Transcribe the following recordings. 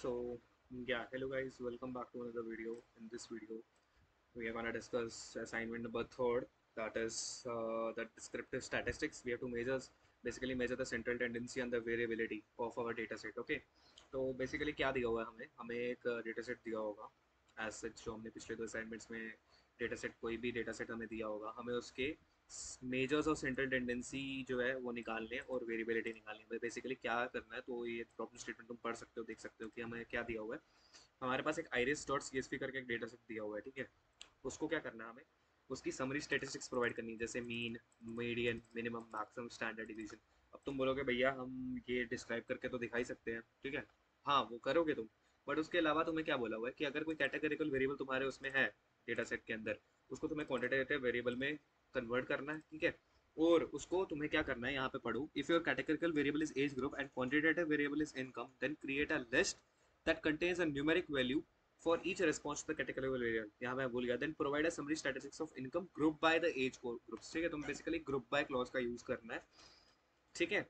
So, yeah, hello guys, welcome back to another video. In this video, we are gonna discuss assignment number third, that is the descriptive statistics. We have to basically measure the central tendency and the variability of our data set. Okay, तो basically क्या दिया हुआ है हमें एक data set दिया होगा as such, जो हमने पिछले दो assignments में data set, कोई भी data set हमें दिया होगा, हमें उसके मेजर्स और सेंट्रल टेंडेंसी जो है वो निकालने हैं और वेरिएबिलिटी निकालनी है। बेसिकली क्या करना है, तो ये प्रॉब्लम स्टेटमेंट तुम पढ़ सकते हो, देख सकते हो कि हमें क्या दिया हुआ है। हमारे पास एक iris डॉट सी करके एक डेटा सेट दिया हुआ है, ठीक है। उसको क्या करना है, हमें उसकी समरी स्टेटिस्टिक्स प्रोवाइड करनी है, जैसे mean, median, minimum, maximum, standard division. अब तुम बोलोगे भैया हम ये डिस्क्राइब करके तो दिखा ही सकते हैं, ठीक है। हाँ, वो करोगे तुम, बट उसके अलावा तुम्हें क्या बोला हुआ है कि अगर कोई कैटेगरिकल वेरिएबल तुम्हारे उसमें है डेटा सेट के अंदर, उसको तुम्हें क्वांटिटेटिव वेरिएबल में कन्वर्ट करना है, ठीक है। और उसको तुम्हें क्या करना है, यहाँ पे पढ़ो, if your categorical variable is age group and quantitative variable is income, then create a list that contains a numeric value for each response to the categorical variable। यहाँ मैं भूल गया, then provide a summary statistics of income group by the age groups, ठीक है। तुम basically group by clause का use करना है, ठीक है।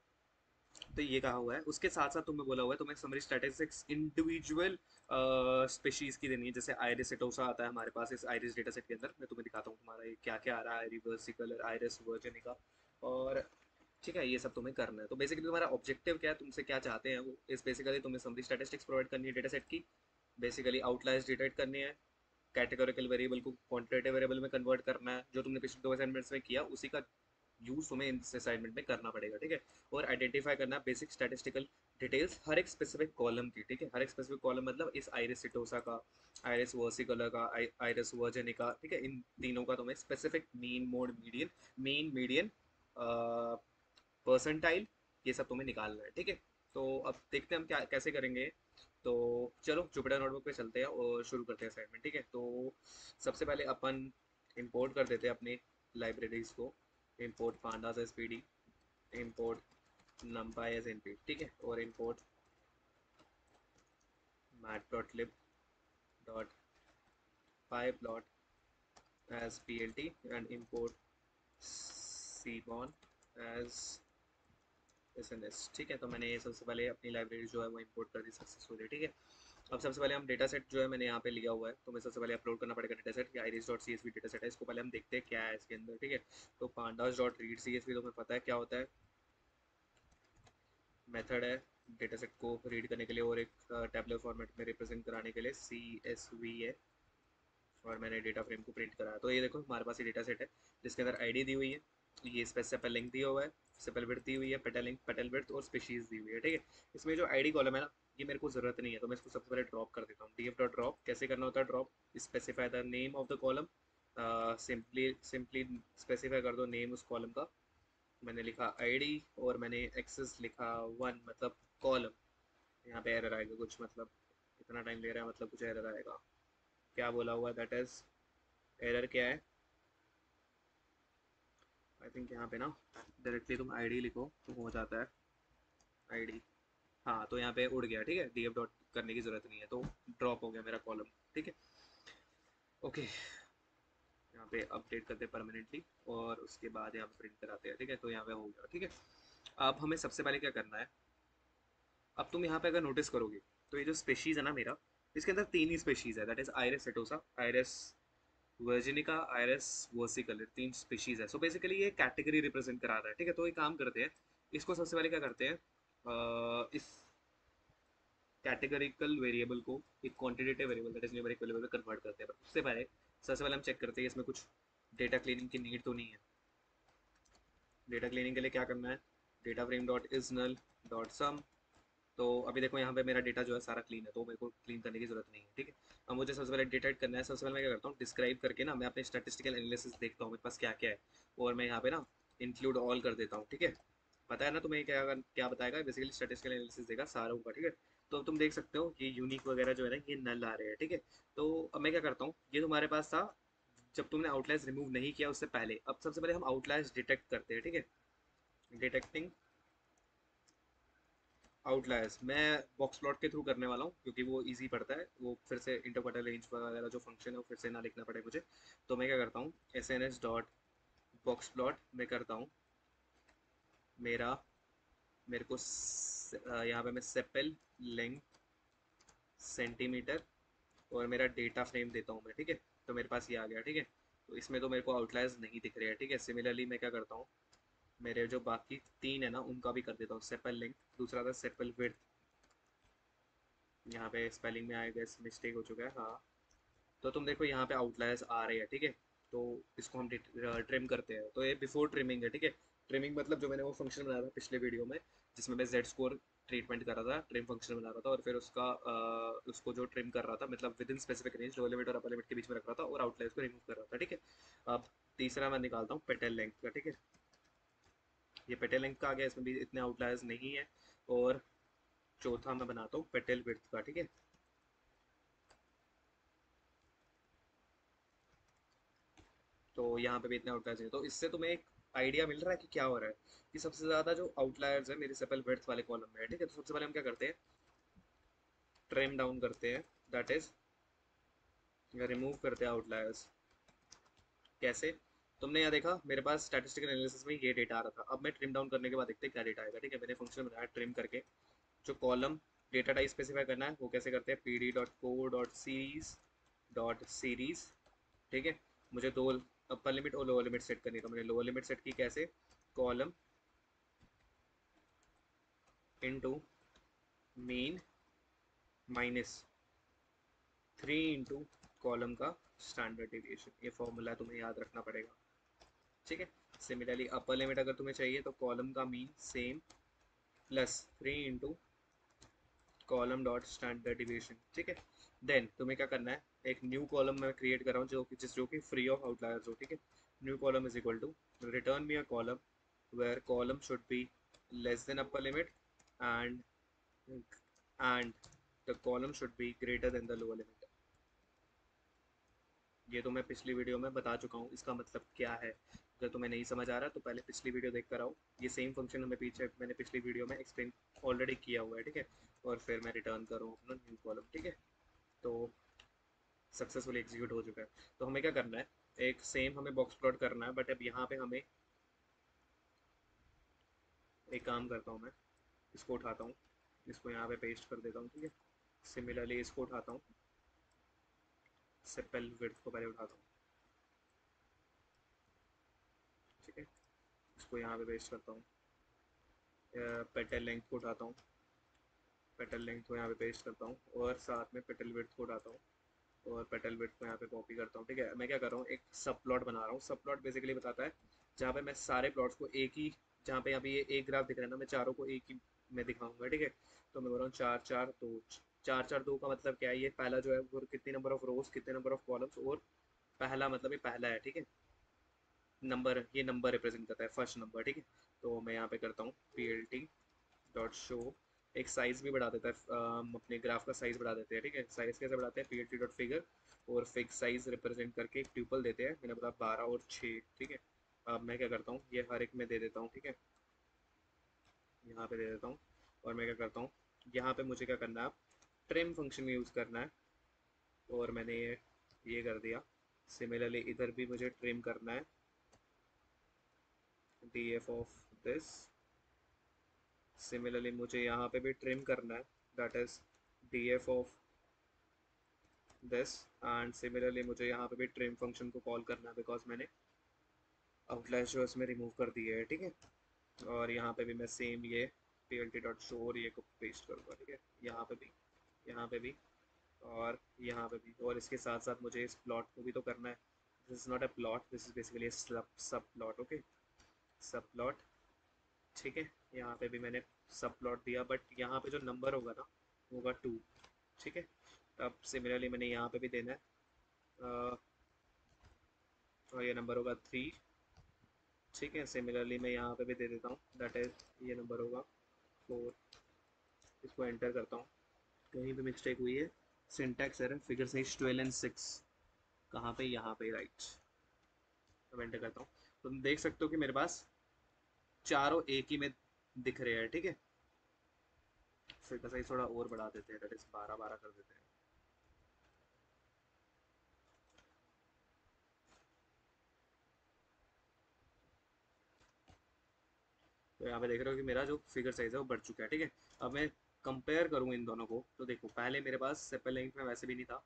तो ये कहा हुआ है, उसके साथ साथ तुम्हें बोला हुआ है तुम्हें समरी स्टैटिस्टिक्स इंडिविजुअल स्पेशीज की देनी है। जैसे आयरिस सेटोसा आता है हमारे पास इस आयरिस डेटा सेट के अंदर, मैं तुम्हें दिखाता हूँ तुम्हारा ये क्या क्या आ रहा है, रिवर्सिकलर, आयरिस वर्जिनिका, और ठीक है, ये सब तुम्हें करना है। तो बेसिकली तुम्हारा ऑब्जेक्टिव क्या है, तुमसे क्या चाहते हैं वो, इस बेसिकली तुम्हें समरी स्टैटिस्टिक्स प्रोवाइड करनी है डेटा सेट की, बेसिकली आउटलायर्स डिटेक्ट करनी है, कैटेगोरिकल वेरिएबल को क्वांटिटेटिव वेरिएबल में कन्वर्ट करना है, जो तुमने पिछले दो असाइनमेंट्स में किया उसी का यूज तुम्हें इस असाइनमेंट में करना पड़ेगा, ठीक है। और आइडेंटिफाई करना बेसिक स्टैटिस्टिकल डिटेल्स हर एक स्पेसिफिक कॉलम की, ठीक है। हर एक स्पेसिफिक कॉलम मतलब इस आइरिस सिटोसा का, आइरिस वर्सिकलर का, आइरिस वर्जिनिका, ठीक है, इन तीनों का तुम्हें specific mean, mode, median, percentile, ये सब तुम्हें निकालना है, ठीक है। तो अब देखते हैं हम क्या कैसे करेंगे। तो चलो जुपिटर नोटबुक पे चलते हैं और शुरू करते हैं असाइनमेंट, ठीक है। तो सबसे पहले अपन इंपोर्ट कर देते हैं अपनी लाइब्रेरीज को, import pandas as P D, import numpy as N P, ठीक है, और import matplotlib dot pyplot as P L T and import cbon as S N S, ठीक है। तो मैंने ये सबसे पहले अपनी लाइब्रेरी जो है वो इंपोर्ट कर दी सक्सेसफुली, ठीक है। अब सबसे पहले हम डेटा सेट जो है मैंने यहाँ पे लिया हुआ है, तो मैं सबसे पहले अपलोड करना पड़ेगा data set, iris dot C S V data set है, इसको पहले हम देखते हैं क्या है इसके अंदर, ठीक है। तो pandas dot read C S V, तो हमें पता है क्या होता है, मेथड है डेटा सेट को रीड करने के लिए और एक टैबुलर फॉर्मेट में रिप्रेजेंट कराने के लिए, सी एस वी है, और मैंने डेटा फ्रेम को प्रिंट कराया। तो ये देखो हमारे पास ये डेटा सेट है जिसके अंदर आईडी दी हुई है, ये स्पेसिफाई लिंक दिया हुआ है, सेपल विड्थ दी हुई है, पेटल लिंक, पेटल विड्थ और स्पीशीज दी हुई है, ठीक है। इसमें जो आईडी कॉलम है ना, ये मेरे को जरूरत नहीं है, तो मैं इसको सबसे पहले ड्रॉप कर देता हूँ। डी एफ डॉट ड्रॉप कैसे करना होता है, drop specify the name of the column, simply simply specify कर दो नेम उस कॉलम का। मैंने लिखा आईडी और मैंने एक्सेस लिखा वन, मतलब कॉलम। यहाँ पे एरर आएगा कुछ, मतलब इतना टाइम ले रहा है, मतलब कुछ एरर आएगा, क्या बोला हुआ है, दैट इज एरर क्या है, आई थिंक यहाँ पे ना डायरेक्टली तुम आईडी लिखो तो हो जाता है, आईडी। हाँ, तो यहाँ पे उड़ गया, ठीक है, डी एफ डॉट करने की जरूरत नहीं है, तो ड्रॉप हो गया मेरा कॉलम, ठीक है। ओके, यहाँ पे अपडेट करते हैं परमानेंटली और उसके बाद यहाँ पे प्रिंट कराते हैं, ठीक है। तो यहाँ पे हो गया, ठीक है। अब हमें सबसे पहले क्या करना है, अब तुम यहाँ पे अगर नोटिस करोगे तो ये जो स्पेशीज है ना मेरा, इसके अंदर तीन ही स्पेशीज है, that is iris setosa, iris virginica, iris versicolor, तीन स्पीशीज है। सो बेसिकली ये कैटेगरी रिप्रेजेंट करा रहा है, ठीक है। तो एक काम करते हैं, इसको सबसे पहले क्या करते हैं, इस कैटेगरिकल वेरिएबल को एक quantitative variable that is numeric variable में कन्वर्ट करते हैं। पर उससे पहले सबसे पहले हम चेक करते हैं इसमें कुछ डेटा क्लीनिंग की नीड तो नहीं है। डेटा क्लीनिंग के लिए क्या करना है, data frame dot is null dot sum. तो अभी देखो यहाँ पे मेरा डेटा जो है सारा क्लीन है, तो मेरे को क्लीन करने की जरूरत नहीं है, ठीक है। अब मुझे सबसे पहले डेटा करना है, सबसे पहले मैं क्या करता हूँ, डिस्क्राइब करके ना मैं अपने स्टैटिस्टिकल एनालिसिस देखता हूँ मेरे पास क्या क्या है, और मैं यहाँ पे ना इंक्लूड ऑल कर देता हूँ, ठीक है। पता है ना तुम्हें क्या क्या बताएगा, बेसिकली स्टैटिस्टिकल एनालिसिस देगा सारों का, ठीक है। तो तुम देख सकते हो ये यूनिक वगैरह जो है ना ये नल आ रहे हैं, ठीक है। तो अब मैं क्या करता हूँ, ये तुम्हारे पास था जब तुमने आउटलाइर्स रिमूव नहीं किया उससे पहले। अब सबसे पहले हम आउटलाइर्स डिटेक्ट करते हैं, ठीक है। डिटेक्टिंग आउटलायर्स मैं बॉक्स प्लॉट के थ्रू करने वाला हूँ क्योंकि वो इजी पड़ता है, वो फिर से इंटरक्वार्टर रेंज वगैरह जो फंक्शन है वो फिर से ना लिखना पड़े मुझे। तो मैं क्या करता हूँ, S N S dot box plot में करता हूँ मेरा, मेरे को यहाँ पे मैं सेपल लेंथ सेंटीमीटर और मेरा डेटा फ्रेम देता हूँ मैं, ठीक है। तो मेरे पास ये आ गया, ठीक है। तो इसमें तो मेरे को आउटलायर्स नहीं दिख रहे हैं, ठीक है। सिमिलरली मैं क्या करता हूँ, मेरे जो बाकी तीन है ना उनका भी कर देता हूँ। सेपल लेंथ, दूसरा था सेपल विड्थ, यहाँ पे स्पेलिंग में आएगा मिस्टेक हो चुका है, हाँ। तो तुम देखो यहाँ पे आउटलायर्स आ रहे हैं, ठीक है। तो इसको हम ट्रिम करते हैं। तो ये बिफोर ट्रिमिंग है, ठीक है। ट्रिमिंग मतलब जो मैंने वो फंक्शन बनाया था पिछले वीडियो में, जिसमें मैं जेड स्कोर ट्रीटमेंट कर रहा था, ट्रिम फंक्शन बना रहा था, और फिर उसका उसको जो ट्रिम कर रहा था, मतलब with in specific range, lower limit और अपर लिमिट के बीच में रख रहा था, और आउटलायर्स को रिमूव कर रहा था, ठीक है। अब तीसरा मैं निकालता हूँ पेटल लेंथ का, ठीक है। ये पेटल लेंथ का आ गया, इसमें भी इतने आउटलायर्स नहीं है। और चौथा मैं बनाता हूँ पेटल विड्थ का, ठीक है। तो यहाँ पे भी इतने आउटलायर्स हैं, तो इससे तुम्हें एक आइडिया मिल रहा है कि क्या हो रहा है, कि सबसे ज़्यादा जो आउटलायर्स है मेरे सेपल विड्थ वाले कॉलम में है, ठीक है। तो सबसे पहले हम क्या करते हैं, ट्रिम डाउन करते हैं, दैट इज रिमूव करते हैं आउटलायर्स। कैसे, तुमने यहाँ देखा मेरे पास स्टैटिस्टिकल एनालिसिस में ये डेटा आ रहा था। अब मैं ट्रिम डाउन करने के बाद देखते हैं क्या डेटा आएगा, ठीक है। मैंने फंक्शन बनाया ट्रिम करके, जो कॉलम डेटा टाइप स्पेसिफाई करना है वो कैसे करते हैं, P D dot co dot series, ठीक है। मुझे दो अपर लिमिट और लोअर लिमिट सेट करनी है, तो मैंने लोअर लिमिट सेट की कैसे, column into mean minus 3 into column का स्टैंडर्ड डिविएशन। ये फॉर्मूला तुम्हें याद रखना पड़ेगा, ठीक है। सिमिलरली अपर लिमिट अगर तुम्हें चाहिए तो कॉलम का mean same plus 3 into column dot standard deviation, ठीक है। देन तुम्हें क्या करना है, एक न्यू कॉलम मैं क्रिएट कर रहा हूँ जो कि फ्री ऑफ आउटलायर्स हो, ठीक है। New column is equal to return me a column where column should be less than upper limit and and the column should be greater than the lower limit. ये तो मैं पिछली video में बता चुका हूँ इसका मतलब क्या है। अगर तुम्हें नहीं समझ आ रहा तो पहले पिछली वीडियो देख कर आओ। ये सेम फंक्शन हमें पीछे मैंने पिछली वीडियो में एक्सप्लेन ऑलरेडी किया हुआ है, ठीक है। और फिर मैं रिटर्न कर रहा हूँ अपना न्यू कॉलम, ठीक है। तो सक्सेसफुली एग्जीक्यूट हो चुका है। तो हमें क्या करना है, एक सेम हमें बॉक्स प्लॉट करना है, बट अब यहाँ पे हमें एक काम करता हूँ मैं, इसको उठाता हूँ, इसको यहाँ पे पेस्ट कर देता हूँ, ठीक है। सिमिलरली इसको उठाता हूँ, सेपल विड्थ को पहले उठाता हूँ, ठीक है। इसको यहाँ पे पेस्ट करता हूँ, पेटल लेंथ को उठाता हूँ, पेटल लेंथ को यहाँ पे पेस्ट करता हूँ, और साथ में पेटल विड्थ को उठाता हूँ और पेटल विड्थ को यहाँ पे कॉपी करता हूँ, ठीक है। मैं क्या कर रहा हूँ, एक सब प्लॉट बना रहा हूँ। सब प्लॉट बेसिकली बताता है जहाँ पे मैं सारे प्लॉट्स को एक ही, जहाँ पे अभी ये एक ग्राफ दिख रहा है ना, मैं चारों को एक ही में दिखाऊंगा, ठीक है। तो मैं बोल रहा हूँ 4 4 2, 4 4 2 का मतलब क्या है, ये पहला जो है वो कितने नंबर ऑफ रोज, कितने नंबर ऑफ कॉलम्स, और पहला मतलब ये पहला है, ठीक है। नंबर, ये नंबर रिप्रेजेंट करता है, फर्स्ट नंबर, ठीक है। तो मैं यहाँ पे करता हूँ P L T dot show, एक साइज भी बढ़ा देता है, हम अपने ग्राफ का साइज बढ़ा देते हैं, ठीक है। साइज कैसे बढ़ाते हैं, P L T dot figure, और फिक्स साइज रिप्रेजेंट करके एक ट्यूपल देते हैं, मैंने बोला 12 और 6, ठीक है। अब मैं क्या करता हूँ, ये हर एक में दे देता हूँ, ठीक है। यहाँ पे दे देता हूँ, और मैं क्या करता हूँ, यहाँ पे मुझे क्या करना है, ट्रिम फंक्शन यूज़ करना है, और मैंने ये कर दिया। सिमिलरली इधर भी मुझे ट्रिम करना है, D F of this. Similarly मुझे यहाँ पे भी ट्रिम करना है, that is D F of this. And similarly मुझे यहाँ पे भी ट्रिम फंक्शन को कॉल करना है, बिकॉज मैंने आउटलाइन जो इसमें रिमूव कर दिए है, ठीक है। और यहाँ पे भी मैं सेम ये P L T dot show और ये को पेस्ट करूँगा, ठीक है। यहाँ पे भी, यहाँ पे भी, और यहाँ पे भी। और इसके साथ साथ मुझे इस प्लॉट को भी तो करना है। This is not a plot, this is basically सब प्लॉट, ओके, सब प्लॉट, ठीक है। यहाँ पे भी मैंने सब प्लॉट दिया, बट यहाँ पे जो नंबर होगा ना वो होगा 2, ठीक है। अब सिमिलरली मैंने यहाँ पे भी देना है, और ये नंबर होगा 3, ठीक है। सिमिलरली मैं यहाँ पे भी दे देता हूँ, दैट इज ये नंबर होगा 4। इसको एंटर करता हूँ, कहीं पे मिस्टेक हुई है, syntax error, figure size 12 and 6 कहाँ पे, यहाँ पे, राइट। अब एंटर करता हूँ, तो तुम देख सकते हो कि मेरे पास चारों एक ही में दिख रहे हैं, ठीक है। फिगर साइज थोड़ा और बढ़ा देते हैं, दैट इज 12 12 कर देते हैं। तो यहाँ पे देख रहे हो कि मेरा जो फिगर साइज है वो बढ़ चुका है, ठीक है। अब मैं कंपेयर करूँ इन दोनों को तो देखो, पहले मेरे पास सेपल लेंथ में वैसे भी नहीं था,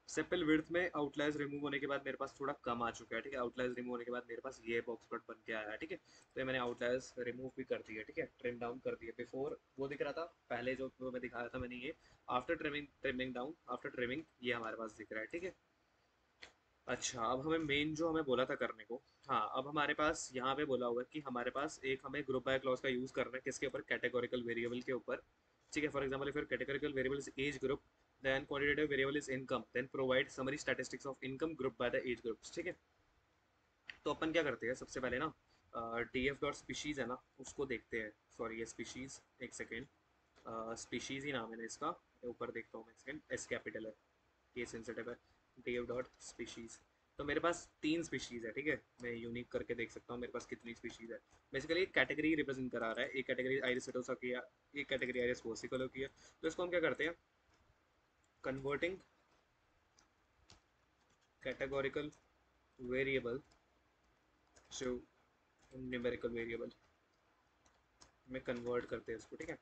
सेपल विड्थ में आउटलायर्स रिमूव होने के बाद मेरे पास थोड़ा कम आ चुका है, ठीक है। आउटलायर्स रिमूव होने के बाद मेरे पास ये बॉक्स कट बन के आया है, ठीक है। तो ये मैंने आउटलायर्स रिमूव भी कर दिए, ठीक है, ट्रिम डाउन कर दिए। बिफोर वो दिख रहा था, पहले जो वो मैं दिखाया था मैंने, ये after trimming, trimming down after trimming, ये हमारे पास दिख रहा है, ठीक है। अच्छा, अब हमें मेन जो हमें बोला था करने को, हाँ, अब हमारे पास यहाँ पे बोला हुआ है कि हमारे पास एक हमें ग्रुप बाय क्लॉज का यूज़ करना है, किसके ऊपर, कैटेगोरिकल वेरिएबल के ऊपर, ठीक है। For example if your categorical variable is age group, then quantitative variable is income, then provide summary statistics of income group by the age groups, ठीक है। तो अपन क्या करते हैं सबसे पहले ना, डी एफ डॉट स्पीशीज़ है ना, उसको देखते हैं। सॉरी, ये स्पीशीज़, एक सेकेंड, स्पीशीज़ ही नाम है ना इसका, ऊपर देखता हूँ मैं, सेकेंड, एस कैपिटल है, केस सेंसिटिव है, डेव डॉट स्पीशीज। तो मेरे पास 3 स्पीशीज है, ठीक है। मैं यूनिक करके देख सकता हूँ मेरे पास कितनी स्पीशीज है। बेसिकली एक कैटेगरी रिप्रेजेंट करा रहा है, एक कैटेगरी आइरिस सेटोसा की है, एक कैटेगरी आइरिस वोसिकोलो की है। तो इसको हम क्या करते हैं, converting categorical variable to numerical variable में कन्वर्ट करते हैं इसको, ठीक है।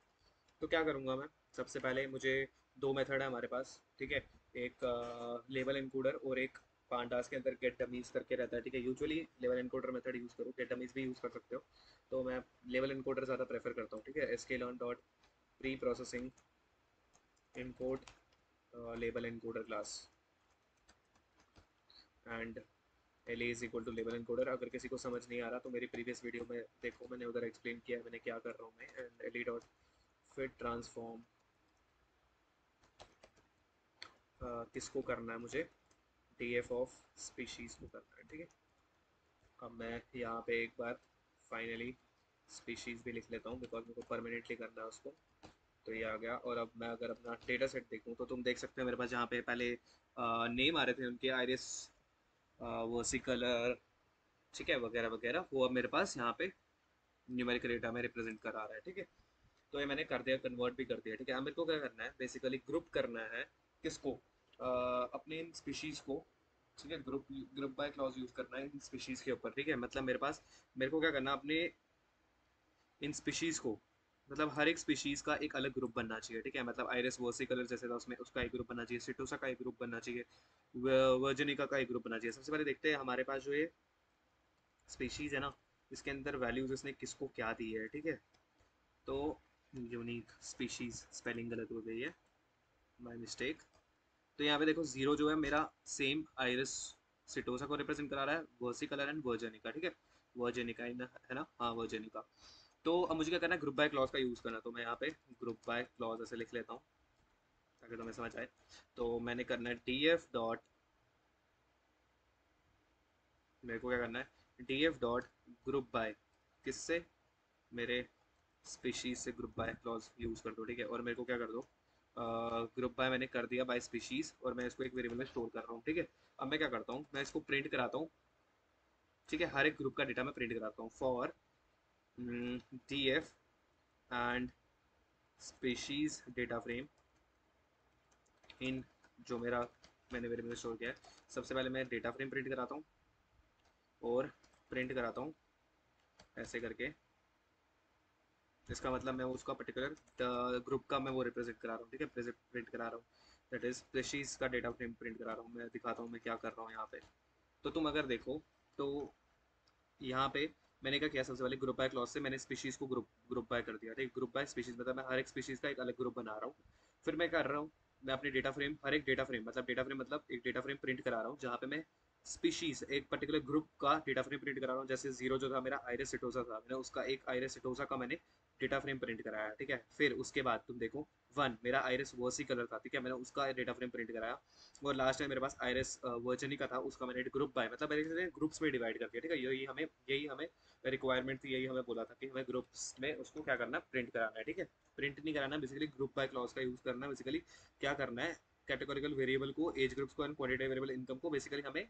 तो क्या करूँगा मैं, सबसे पहले मुझे 2 मेथड है हमारे पास, ठीक है। एक लेवल एनकोडर और एक पांडास के अंदर गेट डमीज करके रहता है, ठीक है। Usually level encoder method use करो, गेट डमीज भी यूज़ कर सकते हो। तो मैं लेवल एनकोडर ज़्यादा प्रेफर करता हूँ, ठीक है। sklearn dot preprocessing encode label encoder class and L is equal to लेवल एनकोडर। अगर किसी को समझ नहीं आ रहा तो मेरी प्रीवियस वीडियो में देखो, मैंने उधर एक्सप्लेन किया है मैंने क्या कर रहा हूँ मैं। And L E dot fit transform, किसको करना है मुझे, डी एफ ऑफ स्पीशीज़ को करना है, ठीक है। अब मैं यहाँ पे एक बार फाइनली स्पीशीज़ भी लिख लेता हूँ, बिकॉज मेरे को परमानेंटली करना है उसको। तो ये आ गया। और अब मैं अगर अपना डेटा सेट देखूँ तो तुम देख सकते हो मेरे पास जहाँ पे पहले नेम आ रहे थे उनके, आइरिस, वर्सी कलर, ठीक है, वगैरह वगैरह, वो अब मेरे पास यहाँ पे न्यूमेरिकल डेटा में रिप्रेजेंट करा रहा है, ठीक है। तो ये मैंने कर दिया, कन्वर्ट भी कर दिया, ठीक है। अब मेरे को क्या करना है, बेसिकली ग्रुप करना है, किसको, अपने इन स्पीशीज़ को, ठीक है। Group group by clause use करना है इन स्पीशीज़ के ऊपर, ठीक है। मतलब मेरे पास, मेरे को क्या करना है, अपने इन स्पीशीज़ को, मतलब हर एक स्पीशीज़ का एक अलग ग्रुप बनना चाहिए, ठीक है। मतलब आइरिस वर्सी कलर जैसे था उसमें, उसका एक ग्रुप बनना चाहिए, सिटोसा का एक ग्रुप बनना चाहिए, वर्जिनिका का एक ग्रुप बनना चाहिए। सबसे पहले देखते हैं हमारे पास जो ये स्पीशीज़ है ना, इसके अंदर वैल्यूज इसने किसको क्या दी है, ठीक है। तो यूनिक स्पीशीज़, स्पेलिंग गलत हो गई है, माय मिस्टेक। तो यहाँ पे देखो, जीरो जो है मेरा सेम आइरिस सिटोसा को रिप्रेजेंट करा रहा है, वर्सी कलर एंड वर्जेनिका, ठीक है। वर्जेनिका है ना, हाँ वर्जेनिका। तो अब मुझे क्या करना है, ग्रुप बाय क्लॉज का यूज़ करना है। तो मैं यहाँ पे ग्रुप बाय क्लॉज ऐसे लिख लेता हूँ ताकि तुम्हें समझ आए। तो मैंने करना है डी एफ डॉट, मेरे को क्या करना है, D F dot group by, किससे, मेरे स्पीशीज से ग्रुप बाय क्लॉज यूज़ कर दो, ठीक है। और मेरे को क्या कर दो, ग्रुप बाय मैंने कर दिया बाय स्पीशीज, और मैं इसको एक वेरिएबल में स्टोर कर रहा हूँ, ठीक है। अब मैं क्या करता हूँ, मैं इसको प्रिंट कराता हूँ, ठीक है। हर एक ग्रुप का डेटा मैं प्रिंट कराता हूँ, for D F and species data frame in, जो मेरा मैंने वेरिएबल में स्टोर किया है। सबसे पहले मैं डेटा फ्रेम प्रिंट कराता हूँ, और प्रिंट कराता हूँ ऐसे करके। इसका मतलब मैं उसका पर्टिकुलर ग्रुप का मैं वो रिप्रेजेंट करा रहा हूँ, ठीक है, प्रिंट करा रहा हूँ। दैट इज स्पीशीज का डेटा फ्रेम प्रिंट करा रहा हूँ। मैं दिखाता हूँ मैं क्या कर रहा हूँ यहाँ पे। तो तुम अगर देखो तो यहाँ पे मैंने क्या किया, सबसे पहले ग्रुप बाय क्लॉज से मैंने स्पीशीज को ग्रुप ग्रुप बाय कर दिया, ठीक, ग्रुप बाय स्पीशीज, मतलब मैं हर एक स्पीशीज का एक अलग ग्रुप बना रहा हूँ। फिर मैं कर रहा हूँ, मैं अपने डेटा फ्रेम, हर एक डेटा फ्रेम, मतलब डेटा फ्रेम मतलब एक डेटा फ्रेम प्रिंट करा रहा हूँ जहाँ पे मैं स्पीशीज, एक पर्टिकुलर ग्रुप का डेटा फ्रेम प्रिंट करा रहा हूँ। जैसे जीरो जो था मेरा आइरिस सिटोसा था, मैंने उसका एक आइरिस सिटोसा का मैंने डेटा फ्रेम प्रिंट कराया, ठीक है। फिर उसके बाद तुम देखो, वन मेरा आइरिस वर्सी कलर था, ठीक है, मैंने उसका डेटा फ्रेम प्रिंट कराया। और लास्ट में मेरे पास आइरिस वर्जनी का था, उसका मैंने ग्रुप बाय, मतलब मैंने ग्रुप्स में डिवाइड कर दिया, ठीक है। यही हमें रिक्वायरमेंट थी, यही हमें बोला था कि हमें ग्रुप्स में उसको क्या करना है, प्रिंट कराना है, ठीक है। प्रिंट नहीं कराना, बेसिकली ग्रुप बाय क्लॉज का यूज़ करना है। बेसिकली क्या करना है, कैटेगोरिकल वेरिएबल को, एज ग्रुप्स को एंड क्वांटिटेटिव वेरिएबल इनकम को, बेसिकली हमें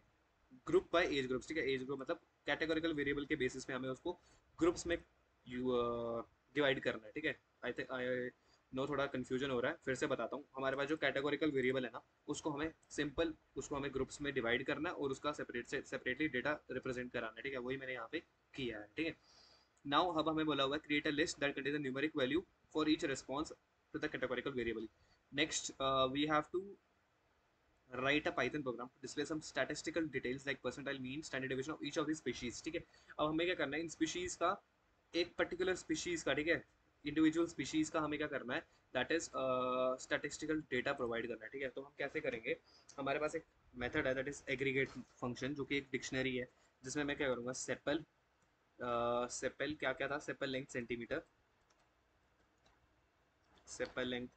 ग्रुप बाय एज ग्रुप्स, ठीक है। एज ग्रुप मतलब कैटेगोरिकल वेरिएबल के बेसिस पे हमें उसको ग्रुप्स में डिवाइड करना है, ठीक है। आई थिंक आई नो, थोड़ा कन्फ्यूजन हो रहा है, फिर से बताता हूँ। हमारे पास जो कैटेगोरिकल वेरिएबल है ना, उसको हमें सिंपल, उसको हमें ग्रुप्स में डिवाइड करना है और उसका सेपरेटली डेटा रिप्रेजेंट कराना है, ठीक है। वही मैंने यहाँ पे किया है, ठीक है। नाउ अब हमें बोला हुआ है create a list that contains the numeric value for each response to the categorical variable. Next, we have to write a Python program to display some statistical details like percentile, mean, standard deviation of each of these species. ठीक है, अब हमें क्या करना है इन species का, एक particular species का, ठीक है, इंडिविजुअल स्पीशीज का हमें क्या करना है, that is statistical data provide करना है. ठीक है, तो हम कैसे करेंगे, हमारे पास एक मेथड है दैट इज एग्रीगेट फंक्शन, जो कि एक डिक्शनरी है, जिसमें मैं क्या करूँगा, सेपल सेपल क्या क्या था, sepal length centimetre, sepal length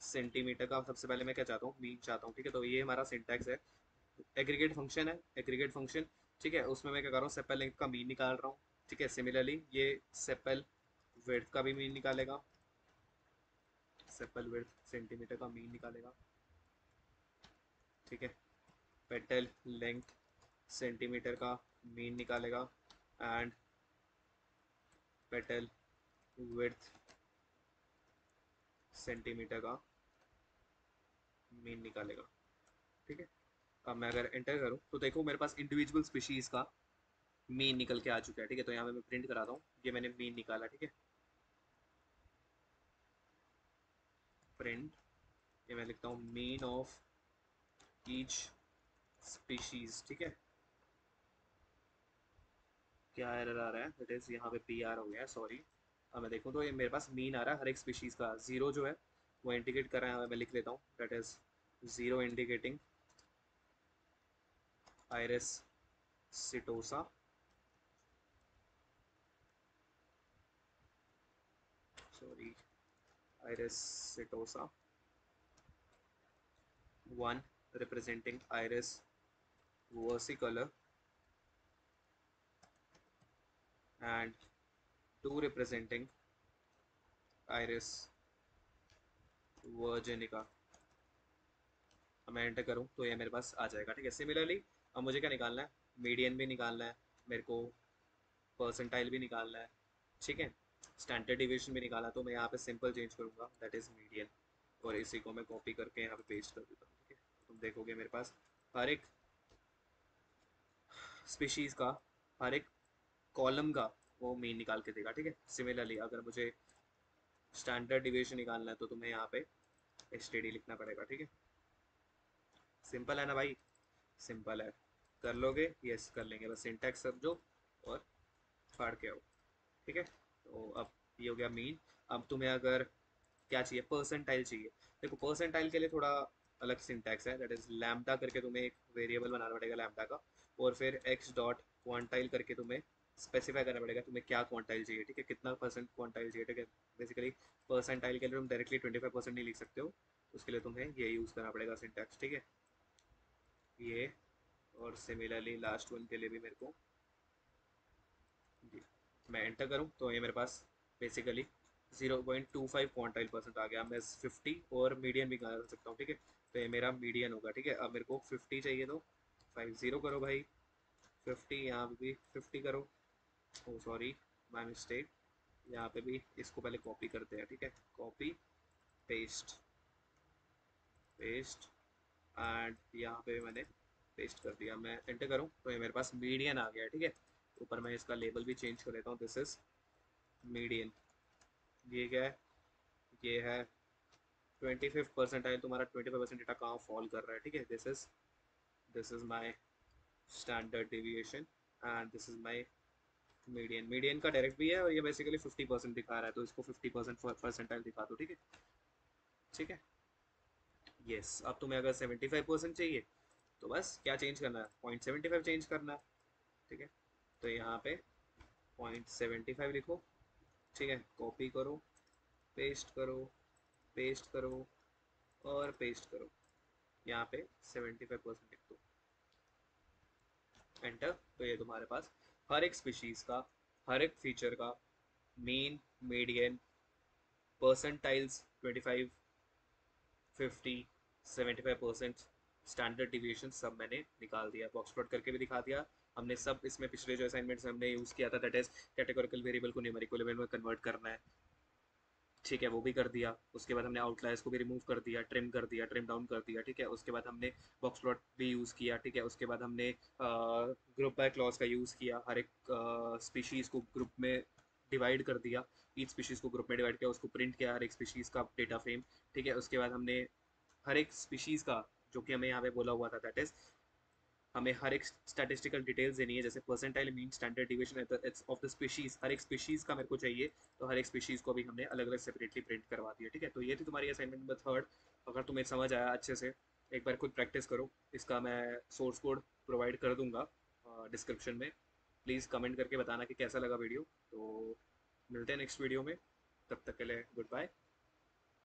centimetre का सबसे पहले मैं क्या चाहता हूँ, मीन चाहता हूँ. ठीक है, तो ये हमारा सिंटैक्स है, एग्रीगेट फंक्शन है, एग्रीगेट फंक्शन. ठीक है, उसमें मैं क्या कर रहा हूँ, सेपल लेंथ का मीन निकाल रहा हूँ. ठीक है, सिमिलरली ये सेपल विड्थ का भी मीन निकालेगा, सेपल विड्थ सेंटीमीटर का मीन निकालेगा. ठीक है, पेटल लेंथ सेंटीमीटर का मीन निकालेगा, एंड पेटल विड्थ सेंटीमीटर का मीन निकालेगा. ठीक है, अब मैं अगर एंटर करूं तो देखो मेरे पास इंडिविजुअल स्पीशीज का मीन निकल के आ चुका है. ठीक है, तो यहाँ पे मैं प्रिंट कराता हूँ, ये मैंने मीन निकाला. ठीक है, प्रिंट, ये मैं लिखता हूँ मीन ऑफ ईच स्पीशीज. ठीक है, क्या एरर आ रहा है, दैट इज यहाँ पे पी आर हो गया है, सॉरी. अब मैं देखूँ तो ये मेरे पास मीन आ रहा है हर एक स्पीशीज का. जीरो जो है वो इंडिकेट कर रहा है, मैं लिख लेता हूँ, that is zero indicating iris setosa, sorry, iris setosa. One representing iris versicolor and two representing iris virginica. अब मैं एंटर करूँ तो ये मेरे पास आ जाएगा. ठीक है, सिमिलरली अब मुझे क्या निकालना है, मीडियन भी निकालना है मेरे को, परसेंटाइल भी निकालना है. ठीक है, स्टैंडर्ड डिविएशन भी निकाला, तो मैं यहाँ पे सिंपल चेंज करूँगा, दैट इज मीडियन, और इसी को मैं कॉपी करके यहाँ पे पेस्ट कर देता हूँ. ठीक है, तुम देखोगे मेरे पास हर एक स्पीशीज़ का, हर एक कॉलम का वो मीन निकाल के देगा. ठीक है, सिमिलरली अगर मुझे स्टैंडर्ड डिविएशन निकालना है तो तुम्हें यहाँ पे एस टी डी लिखना पड़ेगा. ठीक है, सिंपल है ना भाई, सिंपल है, कर लोगे, यस कर लेंगे, बस सिंटैक्स समझो और फाड़ के आओ. ठीक है, तो अब ये हो गया मीन. अब तुम्हें अगर क्या चाहिए, परसेंटाइल चाहिए. देखो परसेंटाइल के लिए थोड़ा अलग सिंटैक्स है, दैट इज लैम्डा करके तुम्हें एक वेरिएबल बनाना पड़ेगा लैम्डा का, और फिर एक्स डॉट क्वांटाइल करके तुम्हें स्पेसिफाई करना पड़ेगा तुम्हें क्या क्वांटाइल चाहिए. ठीक है, कितना परसेंट क्वांटाइल चाहिए. ठीक है, बेसिकली परसेंटाइल के लिए तुम डायरेक्टली 25% नहीं लिख सकते हो, उसके लिए तुम्हें ये यूज़ करना पड़ेगा सिंटैक्स. ठीक है, ये, और सिमिलरली लास्ट वन के लिए भी मेरे को, जी, मैं एंटर करूँ तो ये मेरे पास बेसिकली 0.25 क्वांटाइल परसेंट आ गया. मैं 50 और मीडियन भी कर सकता हूँ. ठीक है, तो ये मेरा मीडियन होगा. ठीक है, अब मेरे को 50 चाहिए तो 50 करो भाई, 50 यहाँ पे भी 50 करो, ओ सॉरी माय मिस्टेक, यहाँ पे भी इसको पहले कॉपी करते हैं. ठीक है, कॉपी पेस्ट, पेस्ट, एंड यहाँ पे मैंने पेस्ट कर दिया. मैं एंटर करूँ तो ये मेरे पास मीडियन आ गया. ठीक है, ऊपर मैं इसका लेबल भी चेंज कर देता हूँ, दिस इज मीडियन. ये क्या है, ये है 25 परसेंटाइल, तुम्हारा 25% डेटा कहाँ फॉल कर रहा है. ठीक है, this is my standard deviation and this is my median. Median का डायरेक्ट भी है और ये बेसिकली 50% दिखा रहा है, तो इसको 50% परसेंटाइल दिखा दो. ठीक है, ठीक है, यस. अब तुम्हें अगर 75% चाहिए तो बस क्या चेंज करना है, 0.75 चेंज करना है. ठीक है, तो यहाँ पे 0.75 लिखो. ठीक है, कॉपी करो, पेस्ट करो, पेस्ट करो और पेस्ट करो, यहाँ पे 75% लिख दो, एंटर. तो ये तुम्हारे पास हर एक स्पीशीज का, हर एक फीचर का mean, median, percentiles 25, 50, 75%, standard deviation सब मैंने निकाल दिया, बॉक्स प्लॉट करके भी दिखा दिया. हमने सब इसमें पिछले जो असाइनमेंट्स हमने यूज़ किया था, दैट इज कैटेगोरिकल वेरिएबल को न्यूमेरिकल वेरिएबल में कन्वर्ट करना है. ठीक है, वो भी कर दिया. उसके बाद हमने आउटलायर्स को भी रिमूव कर दिया, ट्रिम कर दिया, ट्रिम डाउन कर दिया. ठीक है, उसके बाद हमने बॉक्स प्लॉट भी यूज़ किया. ठीक है, उसके बाद हमने ग्रुप बाय क्लॉज का यूज़ किया, हर एक स्पीशीज़ को ग्रुप में डिवाइड कर दिया, ईच स्पीशीज़ को ग्रुप में डिवाइड किया, उसको प्रिंट किया हर एक स्पीशीज़ का डेटा फ्रेम, ठीक है। उसके बाद हमने हर एक स्पीशीज़ का जो कि हमें यहाँ पे बोला हुआ था, दैट इज़ हमें हर एक स्टैटिस्टिकल डिटेल्स देनी है, जैसे percentile, mean, standard deviation of the species, हर एक स्पीशीज़ का मेरे को चाहिए। तो हर एक स्पीशीज़ को भी हमने अलग अलग सेपरेटली प्रिंट करवा दिया, ठीक है। तो ये थी तुम्हारी असाइनमेंट नंबर थर्ड। अगर तुम्हें समझ आया अच्छे से, एक बार खुद प्रैक्टिस करो। इसका मैं सोर्स कोड प्रोवाइड कर दूंगा डिस्क्रिप्शन में। प्लीज़ कमेंट करके बताना कि कैसा लगा वीडियो। तो मिलते हैं नेक्स्ट वीडियो में, तब तक के लिए गुड बाय।